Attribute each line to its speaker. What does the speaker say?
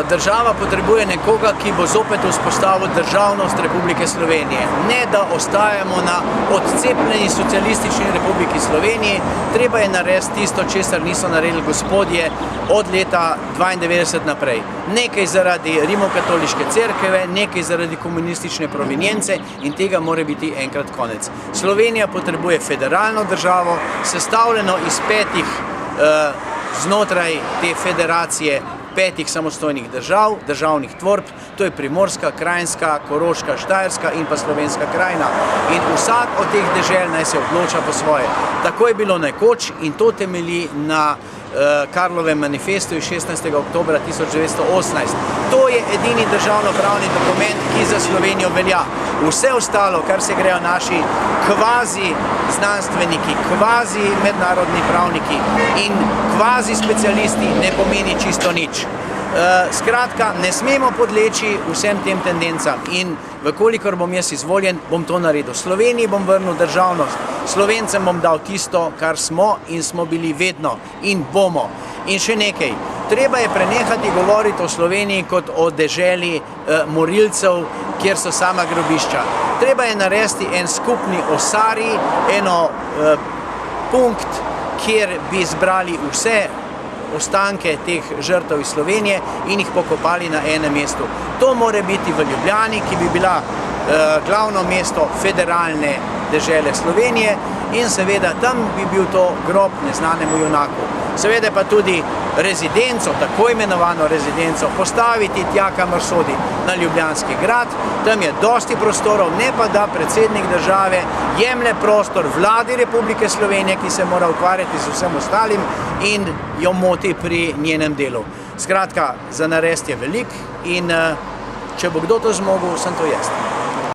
Speaker 1: Država potrebuje nekoga, ki bo zopet vzpostavil državnost Republike Slovenije. Ne, da ostajamo na odcepljeni socialistični Republiki Sloveniji, treba je narediti tisto, česar niso naredili gospodje od leta 92 naprej. Nekaj zaradi rimokatoliške cerkve, nekaj zaradi komunistične provenience in tega mora biti enkrat konec. Slovenija potrebuje federalno državo, sestavljeno iz petih znotraj te federacije petih samostojnih držav, državnih tvorb, to je Primorska, Kranjska, Koroška, Štajerska in pa Slovenska krajina. In vsak od teh dežel naj se odloča po svoje. Tako je bilo nekoč in to temelji na Karlovem manifestu iz 16. oktobra 1918. To je edini državnopravni dokument, ki za Slovenijo velja. Vse ostalo, kar se grejo naši kvazi znanstveniki, kvazi mednarodni pravniki in kvazi specialisti, ne pomeni čisto nič. Skratka, ne smemo podleči vsem tem tendencam in vkolikor bom jaz izvoljen, bom to naredil. Sloveniji bom vrnil državnost, Slovencem bom dal tisto, kar smo in smo bili vedno in bomo. In še nekaj, treba je prenehati govoriti o Sloveniji kot o deželi morilcev, kjer so sama grobišča. Treba je narediti en skupni osari, eno punkt, kjer bi zbrali vse ostanke teh žrtev iz Slovenije in jih pokopali na enem mestu. To mora biti v Ljubljani, ki bi bila glavno mesto federalne dežele Slovenije in seveda tam bi bil to grob neznanemu junaku. Seveda pa tudi rezidenco, tako imenovano rezidenco, postaviti tja, kamor sodi, na Ljubljanski grad. Tam je dosti prostorov, ne pa da predsednik države jemlje prostor vladi Republike Slovenije, ki se mora ukvarjati z vsem ostalim in jo moti pri njenem delu. Skratka, za narediti je veliko in če bo kdo to zmogel, sem to jaz.